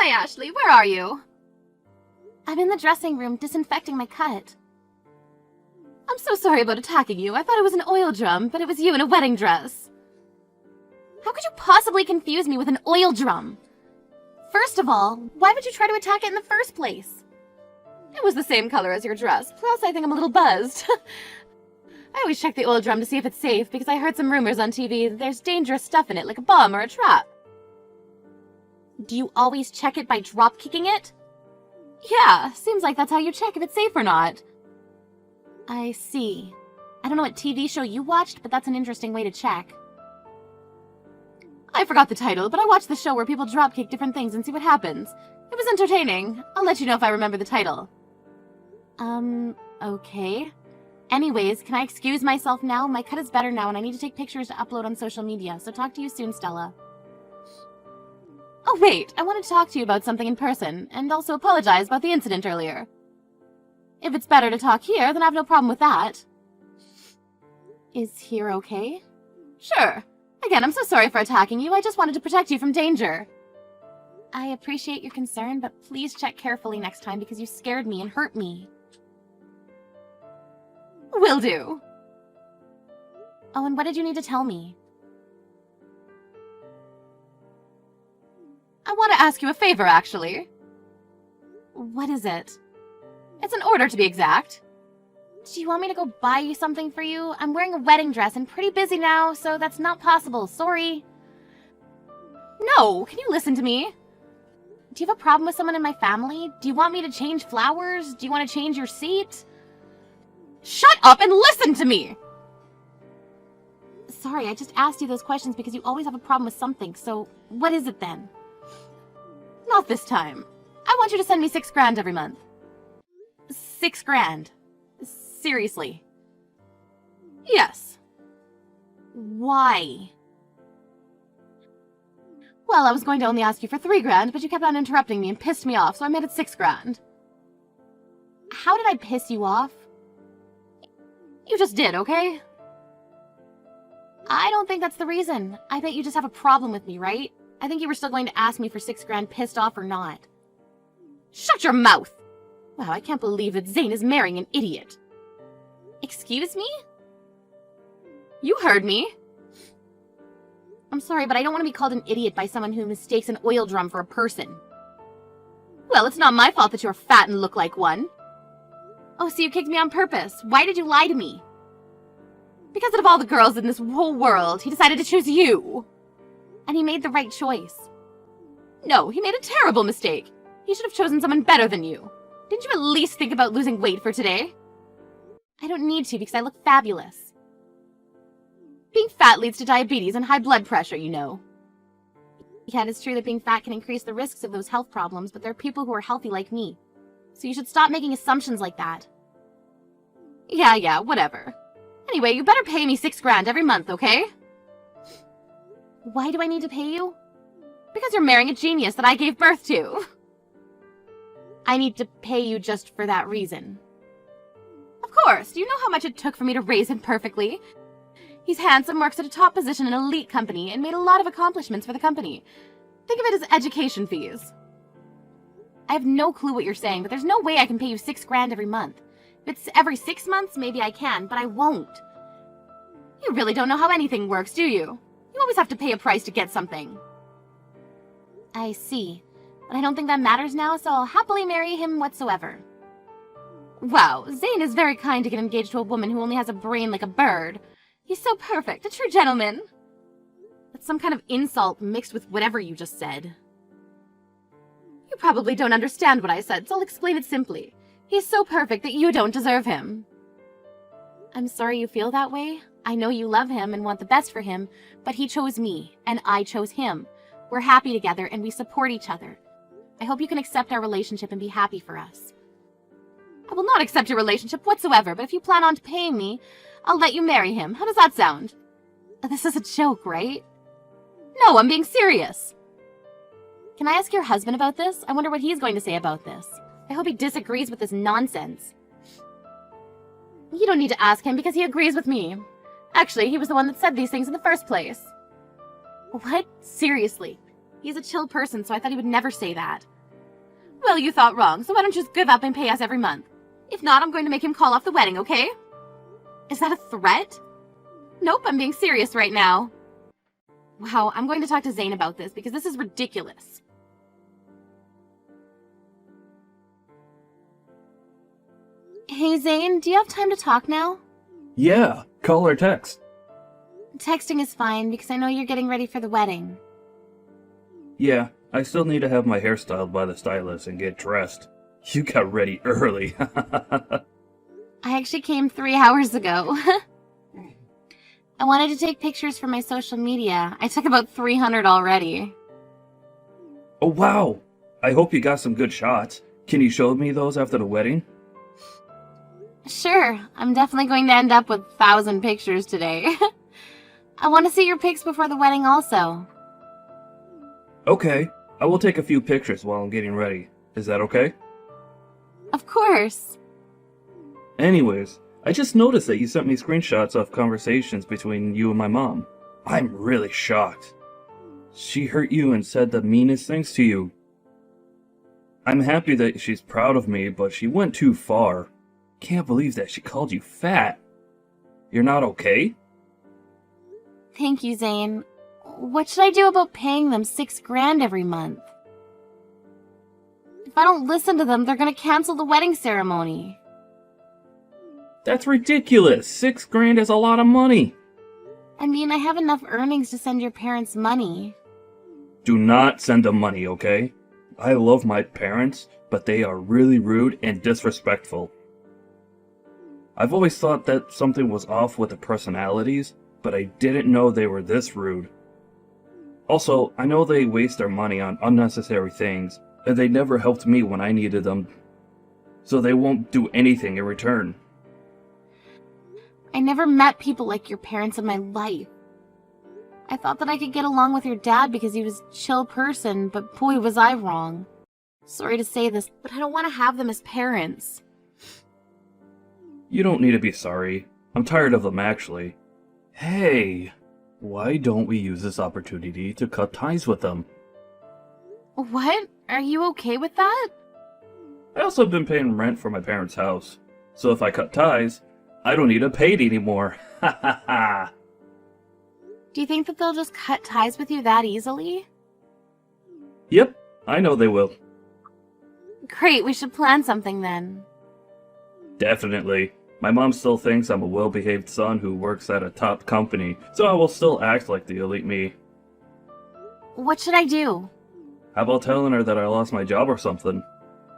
Hi, Ashley. Where are you? I'm in the dressing room disinfecting my cut. I'm so sorry about attacking you. I thought it was an oil drum, but it was you in a wedding dress. How could you possibly confuse me with an oil drum? First of all, why would you try to attack it in the first place? It was the same color as your dress. Plus, I think I'm a little buzzed. I always check the oil drum to see if it's safe because I heard some rumors on TV that there's dangerous stuff in it, like a bomb or a trap. Do you always check it by drop-kicking it? Yeah, seems like that's how you check if it's safe or not. I see. I don't know what TV show you watched, but that's an interesting way to check. I forgot the title, but I watched the show where people drop-kick different things and see what happens. It was entertaining. I'll let you know if I remember the title. Okay. Anyways, can I excuse myself now? My cut is better now and I need to take pictures to upload on social media, so talk to you soon, Stella. Oh wait, I wanted to talk to you about something in person, and also apologize about the incident earlier. If it's better to talk here, then I have no problem with that. Is here okay? Sure. Again, I'm so sorry for attacking you. I just wanted to protect you from danger. I appreciate your concern, but please check carefully next time because you scared me and hurt me. Will do. Oh, and what did you need to tell me? I want to ask you a favor, actually. What is it? It's an order, to be exact. Do you want me to go buy you something for you? I'm wearing a wedding dress and pretty busy now, so that's not possible. Sorry. No, can you listen to me? Do you have a problem with someone in my family? Do you want me to change flowers? Do you want to change your seat? Shut up and listen to me! Sorry, I just asked you those questions because you always have a problem with something, so what is it then? Not this time. I want you to send me $6,000 every month. $6,000? Seriously? Yes. Why? Well, I was going to only ask you for $3,000, but you kept on interrupting me and pissed me off, so I made it $6,000. How did I piss you off? You just did, okay? I don't think that's the reason. I bet you just have a problem with me, right? I think you were still going to ask me for $6,000 pissed off or not. Shut your mouth! Wow, I can't believe that Zane is marrying an idiot. Excuse me? You heard me. I'm sorry, but I don't want to be called an idiot by someone who mistakes an oil drum for a person. Well, it's not my fault that you're fat and look like one. Oh, so you kicked me on purpose. Why did you lie to me? Because out of all the girls in this whole world, he decided to choose you. And he made the right choice. No, he made a terrible mistake. He should have chosen someone better than you. Didn't you at least think about losing weight for today? I don't need to because I look fabulous. Being fat leads to diabetes and high blood pressure, you know. Yeah, it's true that being fat can increase the risks of those health problems, but there are people who are healthy like me. So you should stop making assumptions like that. Yeah, whatever. Anyway, you better pay me $6,000 every month, okay? Why do I need to pay you? Because you're marrying a genius that I gave birth to. I need to pay you just for that reason. Of course. Do you know how much it took for me to raise him perfectly? He's handsome, works at a top position in an elite company, and made a lot of accomplishments for the company. Think of it as education fees. I have no clue what you're saying, but there's no way I can pay you $6,000 every month. If it's every 6 months, maybe I can, but I won't. You really don't know how anything works, do you? You always have to pay a price to get something. I see. But I don't think that matters now, so I'll happily marry him whatsoever. Wow, Zane is very kind to get engaged to a woman who only has a brain like a bird. He's so perfect, a true gentleman. That's some kind of insult mixed with whatever you just said. You probably don't understand what I said, so I'll explain it simply. He's so perfect that you don't deserve him. I'm sorry you feel that way. I know you love him and want the best for him, but he chose me, and I chose him. We're happy together, and we support each other. I hope you can accept our relationship and be happy for us. I will not accept your relationship whatsoever, but if you plan on paying me, I'll let you marry him. How does that sound? This is a joke, right? No, I'm being serious. Can I ask your husband about this? I wonder what he's going to say about this. I hope he disagrees with this nonsense. You don't need to ask him because he agrees with me. Actually, he was the one that said these things in the first place. What? Seriously? He's a chill person, so I thought he would never say that. Well, you thought wrong, so why don't you just give up and pay us every month? If not, I'm going to make him call off the wedding, okay? Is that a threat? Nope, I'm being serious right now. Wow, I'm going to talk to Zane about this because this is ridiculous. Hey, Zane, do you have time to talk now? Yeah, call or text. Texting is fine because I know you're getting ready for the wedding. Yeah, I still need to have my hair styled by the stylist and get dressed. You got ready early. I actually came 3 hours ago. I wanted to take pictures for my social media. I took about 300 already. Oh wow! I hope you got some good shots. Can you show me those after the wedding? Sure, I'm definitely going to end up with 1,000 pictures today. I want to see your pics before the wedding also. Okay, I will take a few pictures while I'm getting ready. Is that okay? Of course. Anyways, I just noticed that you sent me screenshots of conversations between you and my mom. I'm really shocked. She hurt you and said the meanest things to you. I'm happy that she's proud of me, but she went too far. Can't believe that she called you fat. You're not okay? Thank you, Zane. What should I do about paying them $6 grand every month? If I don't listen to them, they're gonna cancel the wedding ceremony. That's ridiculous. 6 grand is a lot of money. I mean, I have enough earnings to send your parents money. Do not send them money, okay? I love my parents, but they are really rude and disrespectful. I've always thought that something was off with the personalities, but I didn't know they were this rude. Also, I know they waste their money on unnecessary things, and they never helped me when I needed them, so they won't do anything in return. I never met people like your parents in my life. I thought that I could get along with your dad because he was a chill person, but boy was I wrong. Sorry to say this, but I don't want to have them as parents. You don't need to be sorry. I'm tired of them, actually. Hey, why don't we use this opportunity to cut ties with them? What? Are you okay with that? I also have been paying rent for my parents' house, so if I cut ties, I don't need to pay it anymore. Ha ha ha! Do you think that they'll just cut ties with you that easily? Yep, I know they will. Great, we should plan something then. Definitely. My mom still thinks I'm a well-behaved son who works at a top company, so I will still act like the elite me. What should I do? How about telling her that I lost my job or something?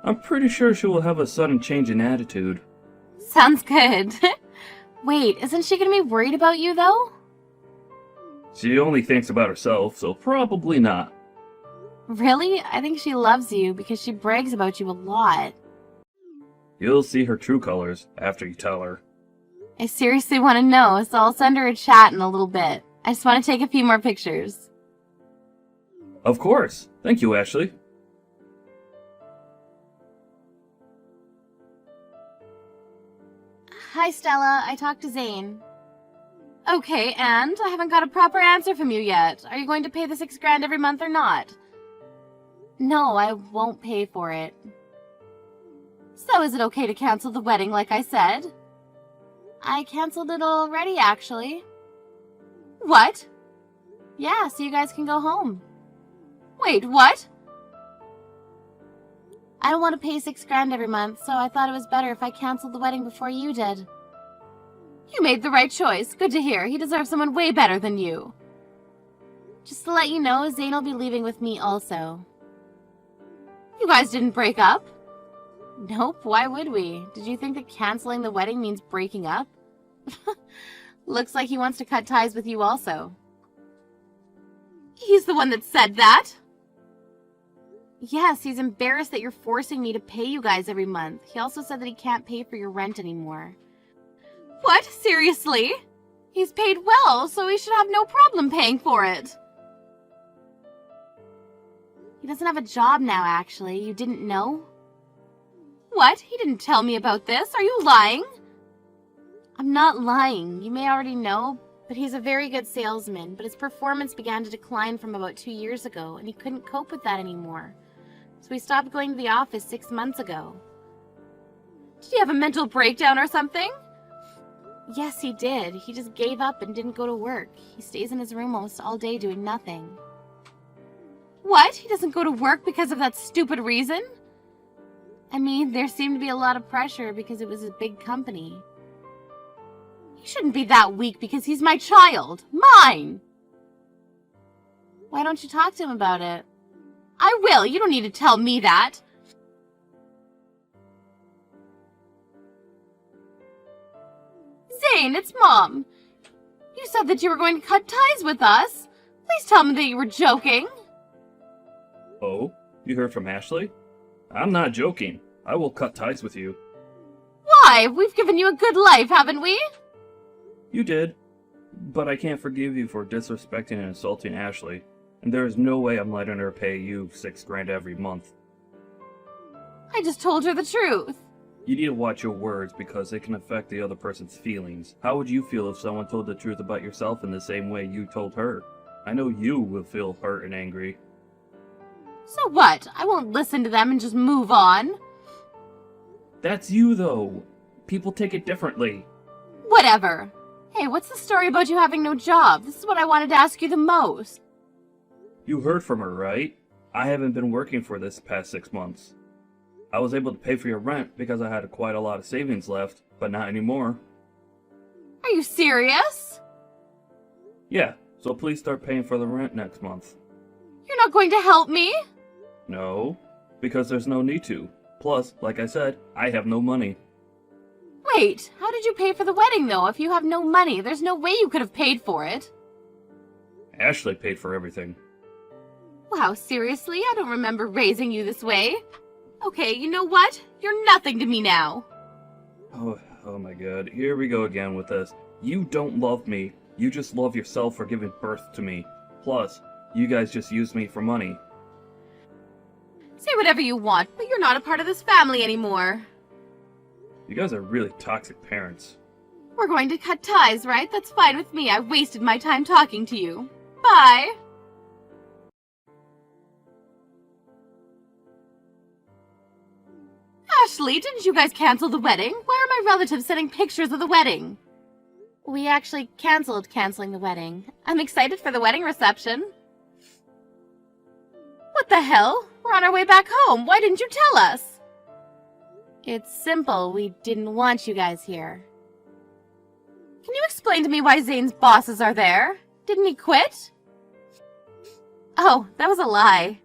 I'm pretty sure she will have a sudden change in attitude. Sounds good. Wait, isn't she gonna be worried about you though? She only thinks about herself, so probably not. Really? I think she loves you because she brags about you a lot. You'll see her true colors after you tell her. I seriously want to know, so I'll send her a chat in a little bit. I just want to take a few more pictures. Of course. Thank you, Ashley. Hi, Stella. I talked to Zane. Okay, and I haven't got a proper answer from you yet. Are you going to pay the $6 grand every month or not? No, I won't pay for it. So is it okay to cancel the wedding like I said? I canceled it already, actually. What? Yeah, so you guys can go home. Wait, what? I don't want to pay $6 grand every month, so I thought it was better if I canceled the wedding before you did. You made the right choice. Good to hear. He deserves someone way better than you. Just to let you know, Zane will be leaving with me also. You guys didn't break up? Nope, why would we? Did you think that canceling the wedding means breaking up? Looks like he wants to cut ties with you also. He's the one that said that. Yes, he's embarrassed that you're forcing me to pay you guys every month. He also said that he can't pay for your rent anymore. What? Seriously? He's paid well, so he should have no problem paying for it. He doesn't have a job now, actually. You didn't know? What? He didn't tell me about this. Are you lying? I'm not lying. You may already know, but he's a very good salesman, but his performance began to decline from about 2 years ago, and he couldn't cope with that anymore. So he stopped going to the office 6 months ago. Did he have a mental breakdown or something? Yes, he did. He just gave up and didn't go to work. He stays in his room almost all day doing nothing. What? He doesn't go to work because of that stupid reason? I mean, there seemed to be a lot of pressure because it was a big company. He shouldn't be that weak because he's my child. Mine! Why don't you talk to him about it? I will. You don't need to tell me that. Zane, it's Mom. You said that you were going to cut ties with us. Please tell me that you were joking. Oh? You heard from Ashley? I'm not joking. I will cut ties with you. Why? We've given you a good life, haven't we? You did. But I can't forgive you for disrespecting and insulting Ashley. And there is no way I'm letting her pay you $6,000 every month. I just told her the truth. You need to watch your words because it can affect the other person's feelings. How would you feel if someone told the truth about yourself in the same way you told her? I know you will feel hurt and angry. So what? I won't listen to them and just move on. That's you, though. People take it differently. Whatever. Hey, what's the story about you having no job? This is what I wanted to ask you the most. You heard from her, right? I haven't been working for this past 6 months. I was able to pay for your rent because I had quite a lot of savings left, but not anymore. Are you serious? Yeah, so please start paying for the rent next month. You're not going to help me? No, because there's no need to. Plus, like I said, I have no money. Wait, how did you pay for the wedding though? If you have no money, there's no way you could have paid for it. Ashley paid for everything. Wow, seriously? I don't remember raising you this way. Okay, you know what? You're nothing to me now. Oh my god, here we go again with this. You don't love me. You just love yourself for giving birth to me. Plus, you guys just use me for money. Say whatever you want, but you're not a part of this family anymore. You guys are really toxic parents. We're going to cut ties, right? That's fine with me. I wasted my time talking to you. Bye. Ashley, didn't you guys cancel the wedding? Why are my relatives sending pictures of the wedding? We actually canceling the wedding. I'm excited for the wedding reception. What the hell? We're on our way back home. Why didn't you tell us? It's simple. We didn't want you guys here. Can you explain to me why Zane's bosses are there? Didn't he quit? Oh, that was a lie.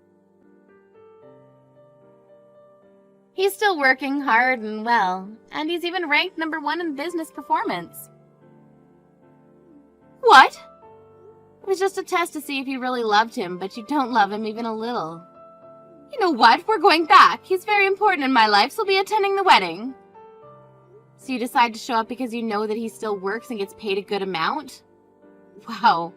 He's still working hard and well, and he's even ranked #1 in business performance. What? It was just a test to see if you really loved him, but you don't love him even a little. You know what? We're going back. He's very important in my life, so I'll be attending the wedding. So you decide to show up because you know that he still works and gets paid a good amount? Wow.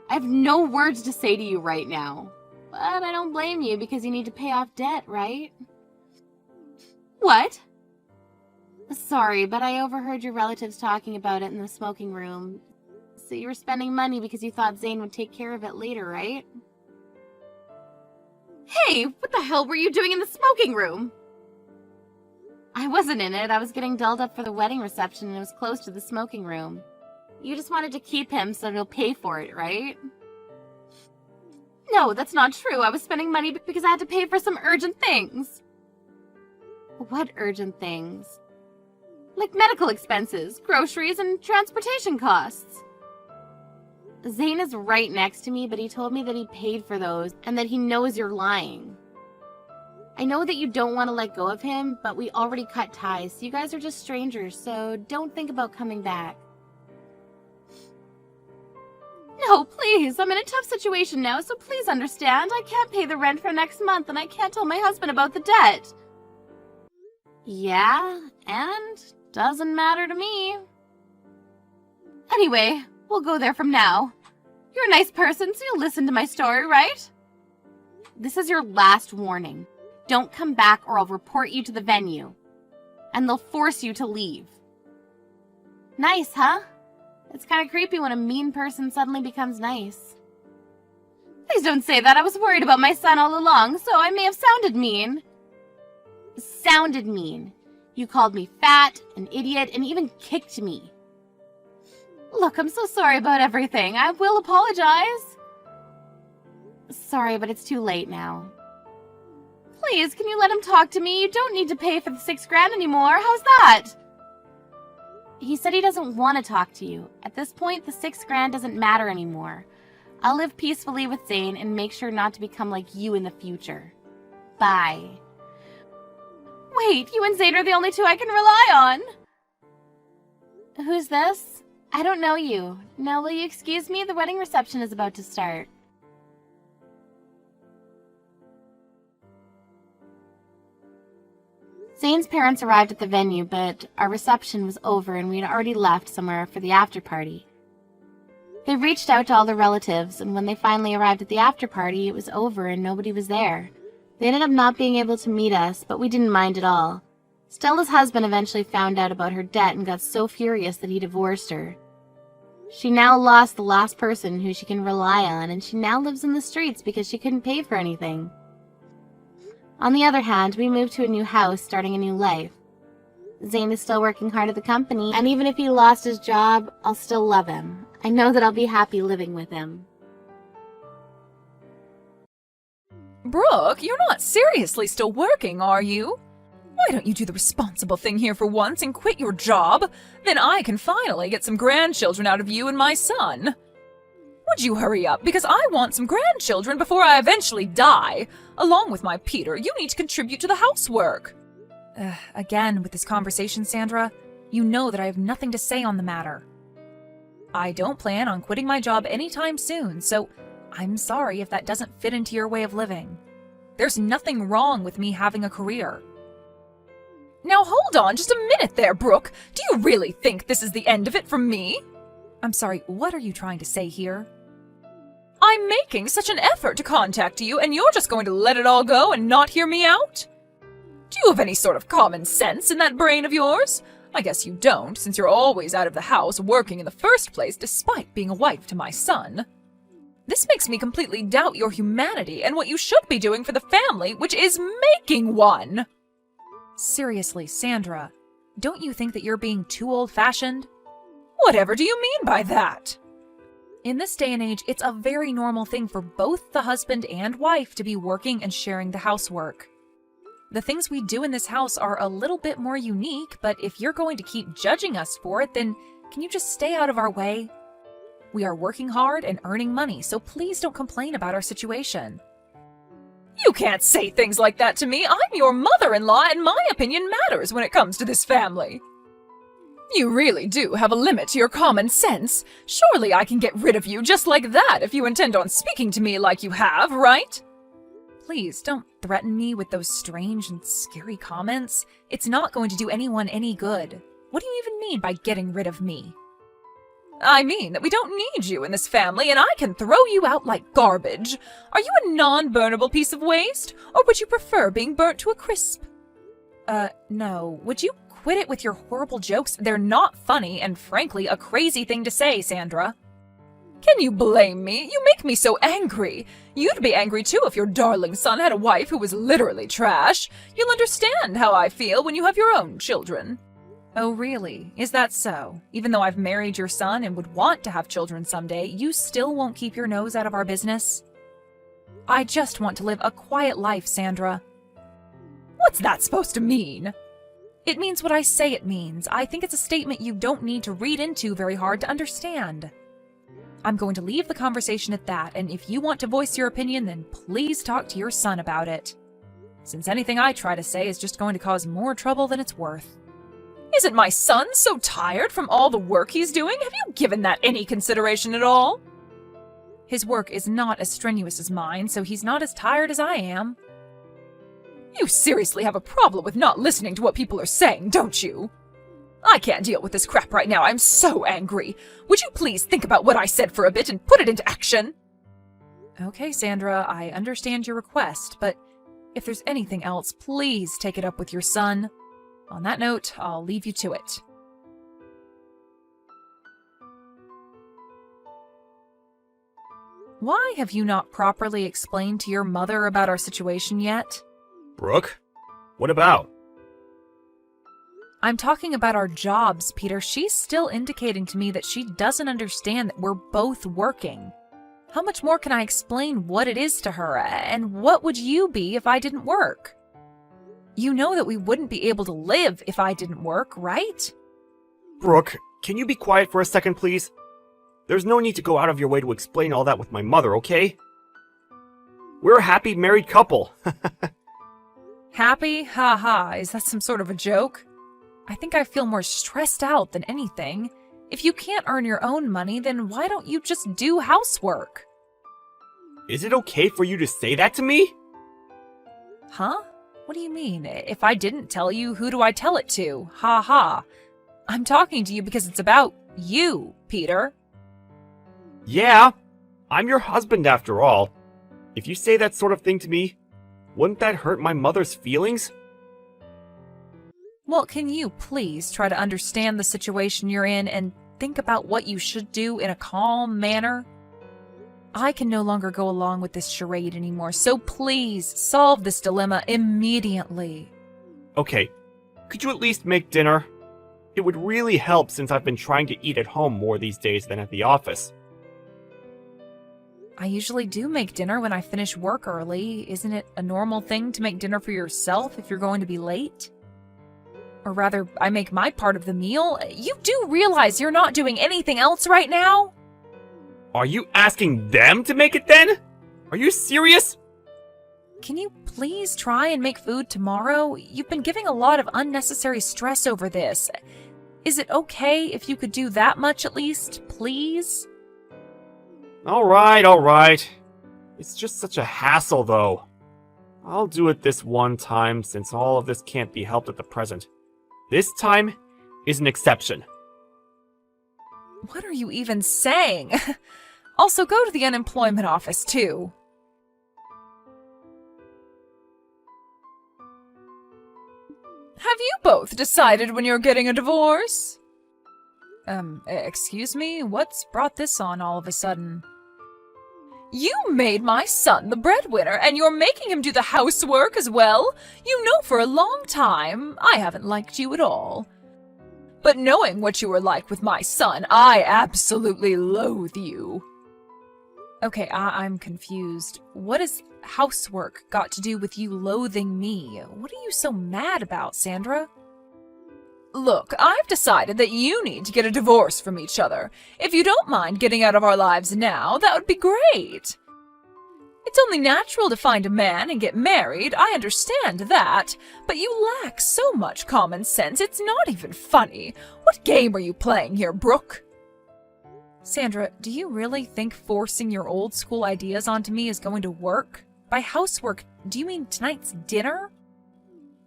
I have no words to say to you right now. But I don't blame you because you need to pay off debt, right? What? Sorry, but I overheard your relatives talking about it in the smoking room. So you were spending money because you thought Zane would take care of it later, right? Hey, what the hell were you doing in the smoking room? I wasn't in it. I was getting dolled up for the wedding reception and it was close to the smoking room. You just wanted to keep him so he'll pay for it, right? No, that's not true. I was spending money because I had to pay for some urgent things. What urgent things? Like medical expenses, groceries, and transportation costs. Zane is right next to me, but he told me that he paid for those and that he knows you're lying. I know that you don't want to let go of him, but we already cut ties, so you guys are just strangers, so don't think about coming back. No, please. I'm in a tough situation now, so please understand. I can't pay the rent for next month, and I can't tell my husband about the debt. Yeah, and doesn't matter to me. Anyway, we'll go there from now. You're a nice person, so you'll listen to my story, right? This is your last warning. Don't come back or I'll report you to the venue. And they'll force you to leave. Nice, huh? It's kind of creepy when a mean person suddenly becomes nice. Please don't say that. I was worried about my son all along, so I may have sounded mean. Sounded mean. You called me fat, an idiot, and even kicked me. Look, I'm so sorry about everything. I will apologize. Sorry, but it's too late now. Please, can you let him talk to me? You don't need to pay for the $6,000 anymore. How's that? He said he doesn't want to talk to you. At this point, the $6,000 doesn't matter anymore. I'll live peacefully with Zane and make sure not to become like you in the future. Bye. Wait, you and Zane are the only two I can rely on. Who's this? I don't know you. Now, will you excuse me? The wedding reception is about to start. Zane's parents arrived at the venue, but our reception was over and we had already left somewhere for the after party. They reached out to all their relatives, and when they finally arrived at the after party, it was over and nobody was there. They ended up not being able to meet us, but we didn't mind at all. Stella's husband eventually found out about her debt and got so furious that he divorced her. She now lost the last person who she can rely on, and she now lives in the streets because she couldn't pay for anything. On the other hand, we moved to a new house, starting a new life. Zane is still working hard at the company, and even if he lost his job, I'll still love him. I know that I'll be happy living with him. Brooke, you're not seriously still working, are you? Why don't you do the responsible thing here for once and quit your job? Then I can finally get some grandchildren out of you and my son. Would you hurry up? Because I want some grandchildren before I eventually die. Along with my Peter, you need to contribute to the housework. Again, with this conversation, Sandra, you know that I have nothing to say on the matter. I don't plan on quitting my job anytime soon, so I'm sorry if that doesn't fit into your way of living. There's nothing wrong with me having a career. Now hold on just a minute there, Brooke. Do you really think this is the end of it for me? I'm sorry, what are you trying to say here? I'm making such an effort to contact you, and you're just going to let it all go and not hear me out? Do you have any sort of common sense in that brain of yours? I guess you don't, since you're always out of the house working in the first place despite being a wife to my son. This makes me completely doubt your humanity and what you should be doing for the family, which is making one. Seriously, Sandra, don't you think that you're being too old-fashioned? Whatever do you mean by that? In this day and age, it's a very normal thing for both the husband and wife to be working and sharing the housework. The things we do in this house are a little bit more unique, but if you're going to keep judging us for it, then can you just stay out of our way? We are working hard and earning money, so please don't complain about our situation. You can't say things like that to me. I'm your mother-in-law, and my opinion matters when it comes to this family. You really do have a limit to your common sense. Surely I can get rid of you just like that if you intend on speaking to me like you have, right? Please don't threaten me with those strange and scary comments. It's not going to do anyone any good. What do you even mean by getting rid of me? I mean that we don't need you in this family, and I can throw you out like garbage. Are you a non-burnable piece of waste, or would you prefer being burnt to a crisp? No. Would you quit it with your horrible jokes? They're not funny, and frankly, a crazy thing to say, Sandra. Can you blame me? You make me so angry. You'd be angry too if your darling son had a wife who was literally trash. You'll understand how I feel when you have your own children. Oh, really? Is that so? Even though I've married your son and would want to have children someday, you still won't keep your nose out of our business? I just want to live a quiet life, Sandra. What's that supposed to mean? It means what I say it means. I think it's a statement you don't need to read into very hard to understand. I'm going to leave the conversation at that, and if you want to voice your opinion, then please talk to your son about it. Since anything I try to say is just going to cause more trouble than it's worth. Isn't my son so tired from all the work he's doing? Have you given that any consideration at all? His work is not as strenuous as mine, so he's not as tired as I am. You seriously have a problem with not listening to what people are saying, don't you? I can't deal with this crap right now. I'm so angry. Would you please think about what I said for a bit and put it into action? Okay, Sandra, I understand your request, but if there's anything else, please take it up with your son. On that note, I'll leave you to it. Why have you not properly explained to your mother about our situation yet? Brooke? What about? I'm talking about our jobs, Peter. She's still indicating to me that she doesn't understand that we're both working. How much more can I explain what it is to her, and what would you be if I didn't work? You know that we wouldn't be able to live if I didn't work, right? Brooke, can you be quiet for a second, please? There's no need to go out of your way to explain all that with my mother, okay? We're a happy married couple. Happy? Ha ha. Is that some sort of a joke? I think I feel more stressed out than anything. If you can't earn your own money, then why don't you just do housework? Is it okay for you to say that to me? Huh? What do you mean? If I didn't tell you, who do I tell it to? Ha ha. I'm talking to you because it's about you, Peter. Yeah, I'm your husband after all. If you say that sort of thing to me, wouldn't that hurt my mother's feelings? Well, can you please try to understand the situation you're in and think about what you should do in a calm manner? I can no longer go along with this charade anymore, so please solve this dilemma immediately. Okay, could you at least make dinner? It would really help since I've been trying to eat at home more these days than at the office. I usually do make dinner when I finish work early. Isn't it a normal thing to make dinner for yourself if you're going to be late? Or rather, I make my part of the meal. You do realize you're not doing anything else right now? Are you asking them to make it then? Are you serious? Can you please try and make food tomorrow? You've been giving a lot of unnecessary stress over this. Is it okay if you could do that much at least, please? Alright. It's just such a hassle, though. I'll do it this one time, since all of this can't be helped at the present. This time is an exception. What are you even saying? Also, go to the unemployment office, too. Have you both decided when you're getting a divorce? Excuse me? What's brought this on all of a sudden? You made my son the breadwinner, and you're making him do the housework as well? You know for a long time I haven't liked you at all. But knowing what you were like with my son, I absolutely loathe you. Okay, I'm confused. What has housework got to do with you loathing me? What are you so mad about, Sandra? Look, I've decided that you need to get a divorce from each other. If you don't mind getting out of our lives now, that would be great. It's only natural to find a man and get married, I understand that. But you lack so much common sense, it's not even funny. What game are you playing here, Brooke? Sandra, do you really think forcing your old school ideas onto me is going to work? By housework, do you mean tonight's dinner?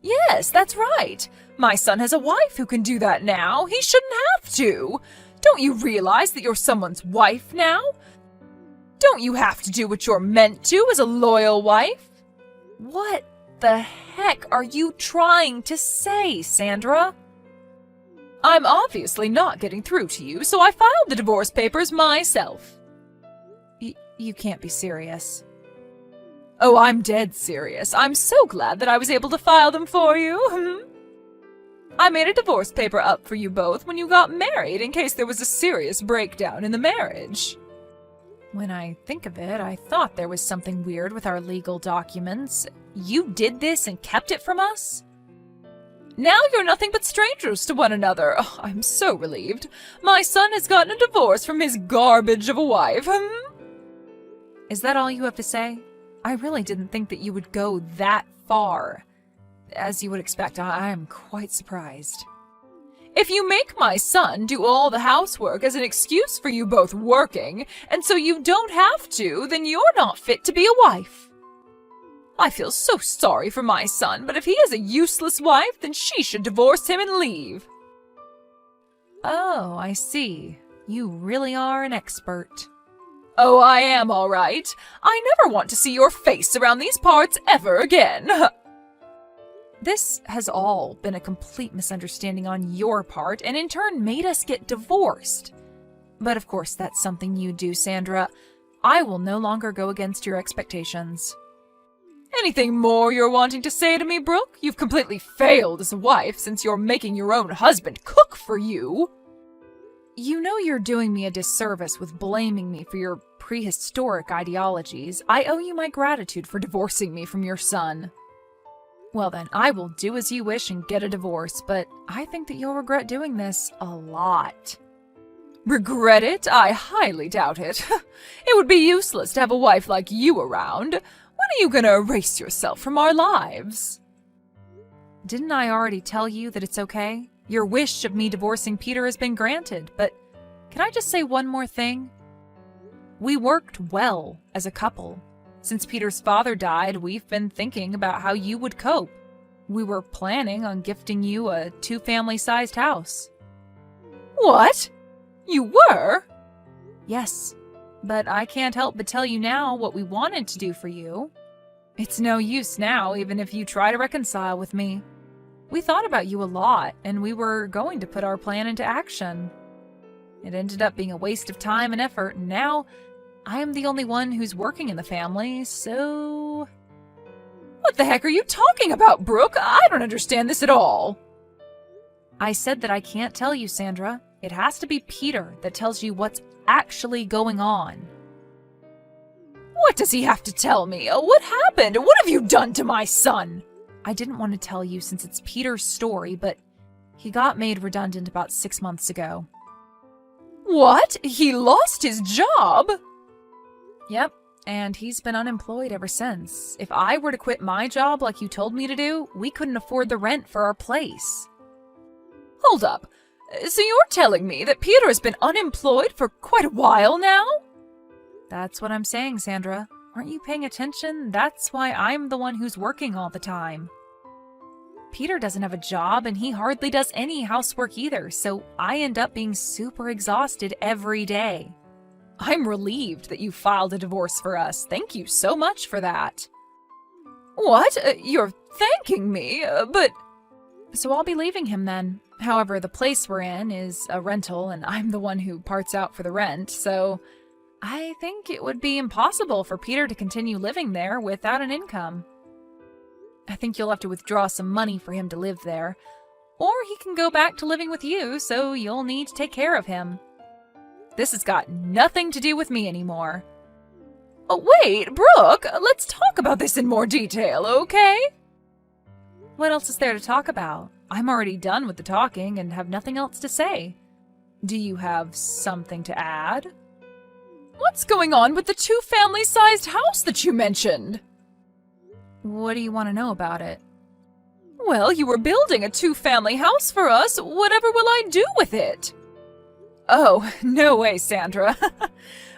Yes, that's right. My son has a wife who can do that now. He shouldn't have to. Don't you realize that you're someone's wife now? Don't you have to do what you're meant to as a loyal wife? What the heck are you trying to say, Sandra? I'm obviously not getting through to you, so I filed the divorce papers myself. You can't be serious. Oh, I'm dead serious. I'm so glad that I was able to file them for you. I made a divorce paper up for you both when you got married in case there was a serious breakdown in the marriage. When I think of it, I thought there was something weird with our legal documents. You did this and kept it from us? Now you're nothing but strangers to one another. Oh, I'm so relieved. My son has gotten a divorce from his garbage of a wife. Is that all you have to say? I really didn't think that you would go that far. As you would expect, I am quite surprised. If you make my son do all the housework as an excuse for you both working, and so you don't have to, then you're not fit to be a wife. I feel so sorry for my son, but if he has a useless wife, then she should divorce him and leave. Oh, I see. You really are an expert. Oh, I am all right. I never want to see your face around these parts ever again. This has all been a complete misunderstanding on your part, and in turn made us get divorced. But of course, that's something you do, Sandra. I will no longer go against your expectations. Anything more you're wanting to say to me, Brooke? You've completely failed as a wife since you're making your own husband cook for you. You know you're doing me a disservice with blaming me for your prehistoric ideologies. I owe you my gratitude for divorcing me from your son. Well then, I will do as you wish and get a divorce, but I think that you'll regret doing this a lot. Regret it? I highly doubt it. It would be useless to have a wife like you around. When are you gonna erase yourself from our lives? Didn't I already tell you that it's okay? Your wish of me divorcing Peter has been granted, but can I just say one more thing? We worked well as a couple. Since Peter's father died, we've been thinking about how you would cope. We were planning on gifting you a 2-family-sized house. What? You were? Yes, but I can't help but tell you now what we wanted to do for you. It's no use now, even if you try to reconcile with me. We thought about you a lot, and we were going to put our plan into action. It ended up being a waste of time and effort, and now I am the only one who's working in the family, so... What the heck are you talking about, Brooke? I don't understand this at all. I said that I can't tell you, Sandra. It has to be Peter that tells you what's actually going on. What does he have to tell me? What happened? What have you done to my son? I didn't want to tell you since it's Peter's story, but he got made redundant about 6 months ago. What? He lost his job? Yep, and he's been unemployed ever since. If I were to quit my job like you told me to do, we couldn't afford the rent for our place. Hold up. So you're telling me that Peter has been unemployed for quite a while now? That's what I'm saying, Sandra. Aren't you paying attention? That's why I'm the one who's working all the time. Peter doesn't have a job, and he hardly does any housework either, so I end up being super exhausted every day. I'm relieved that you filed a divorce for us. Thank you so much for that. What? You're thanking me? But... So I'll be leaving him then. However, the place we're in is a rental, and I'm the one who parts out for the rent, so I think it would be impossible for Peter to continue living there without an income. I think you'll have to withdraw some money for him to live there, or he can go back to living with you, so you'll need to take care of him. This has got nothing to do with me anymore. Oh, wait, Brooke, let's talk about this in more detail, okay? What else is there to talk about? I'm already done with the talking and have nothing else to say. Do you have something to add? What's going on with the 2-family-sized house that you mentioned? What do you want to know about it? Well, you were building a 2-family house for us. Whatever will I do with it? Oh, no way, Sandra.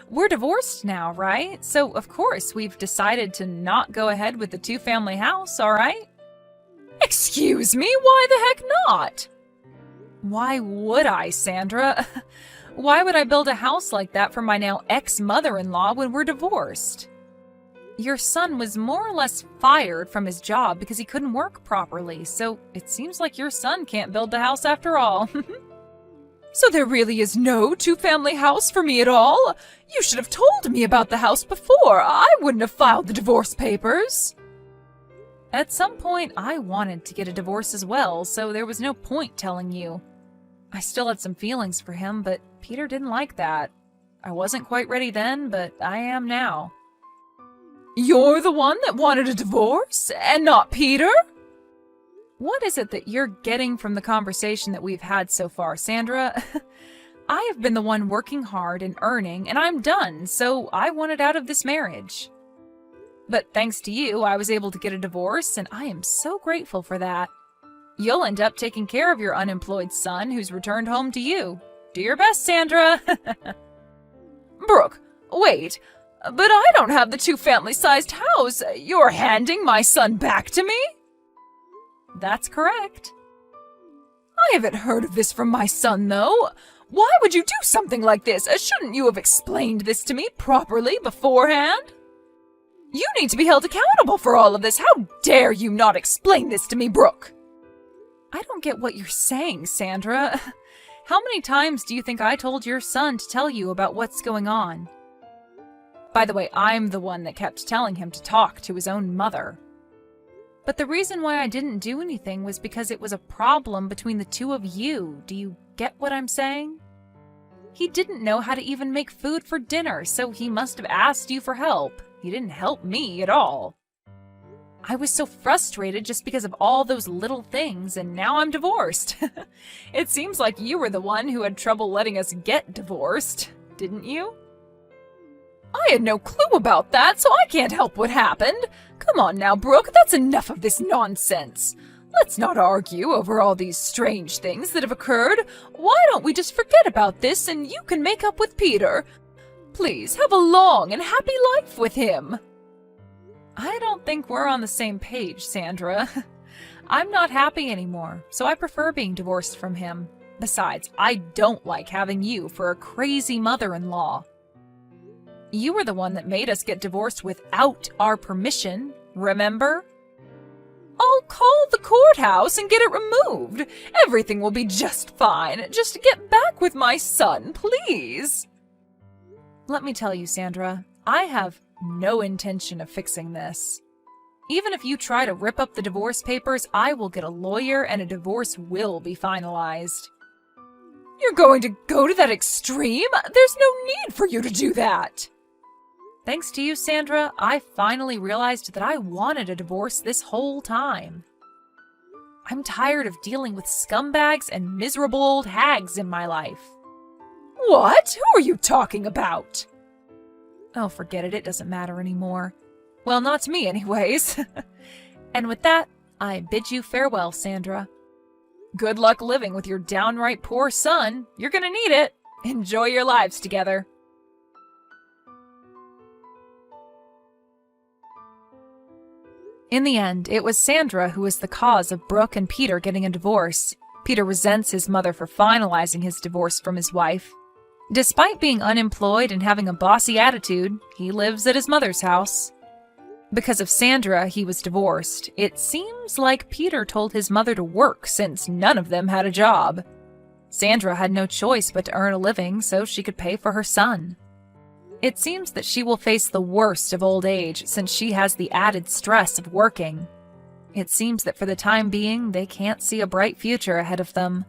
We're divorced now, right? So, of course, we've decided to not go ahead with the 2-family house, all right? Excuse me? Why the heck not? Why would I, Sandra? Why would I build a house like that for my now ex-mother-in-law when we're divorced? Your son was more or less fired from his job because he couldn't work properly, so it seems like your son can't build the house after all. So there really is no 2-family house for me at all? You should have told me about the house before. I wouldn't have filed the divorce papers. At some point, I wanted to get a divorce as well, so there was no point telling you. I still had some feelings for him, but Peter didn't like that. I wasn't quite ready then, but I am now. You're the one that wanted a divorce, and not Peter? What is it that you're getting from the conversation that we've had so far, Sandra? I have been the one working hard and earning, and I'm done, so I wanted out of this marriage. But thanks to you, I was able to get a divorce, and I am so grateful for that. You'll end up taking care of your unemployed son who's returned home to you. Do your best, Sandra. Brooke, wait, but I don't have the 2-family-sized house. You're handing my son back to me? That's correct. I haven't heard of this from my son, though. Why would you do something like this? Shouldn't you have explained this to me properly beforehand? You need to be held accountable for all of this. How dare you not explain this to me, Brooke? I don't get what you're saying, Sandra. How many times do you think I told your son to tell you about what's going on? By the way, I'm the one that kept telling him to talk to his own mother. But the reason why I didn't do anything was because it was a problem between the two of you. Do you get what I'm saying? He didn't know how to even make food for dinner, so he must have asked you for help. He didn't help me at all. I was so frustrated just because of all those little things, and now I'm divorced. It seems like you were the one who had trouble letting us get divorced, didn't you? I had no clue about that, so I can't help what happened. Come on now, Brooke, that's enough of this nonsense. Let's not argue over all these strange things that have occurred. Why don't we just forget about this and you can make up with Peter? Please, have a long and happy life with him. I don't think we're on the same page, Sandra. I'm not happy anymore, so I prefer being divorced from him. Besides, I don't like having you for a crazy mother-in-law. You were the one that made us get divorced without our permission, remember? I'll call the courthouse and get it removed. Everything will be just fine. Just get back with my son, please. Let me tell you, Sandra, I have no intention of fixing this. Even if you try to rip up the divorce papers, I will get a lawyer and a divorce will be finalized. You're going to go to that extreme? There's no need for you to do that. Thanks to you, Sandra, I finally realized that I wanted a divorce this whole time. I'm tired of dealing with scumbags and miserable old hags in my life. What? Who are you talking about? Oh, forget it. It doesn't matter anymore. Well, not to me anyways. And with that, I bid you farewell, Sandra. Good luck living with your downright poor son. You're gonna need it. Enjoy your lives together. In the end, it was Sandra who was the cause of Brooke and Peter getting a divorce. Peter resents his mother for finalizing his divorce from his wife. Despite being unemployed and having a bossy attitude, he lives at his mother's house. Because of Sandra, he was divorced. It seems like Peter told his mother to work since none of them had a job. Sandra had no choice but to earn a living so she could pay for her son. It seems that she will face the worst of old age since she has the added stress of working. It seems that for the time being, they can't see a bright future ahead of them.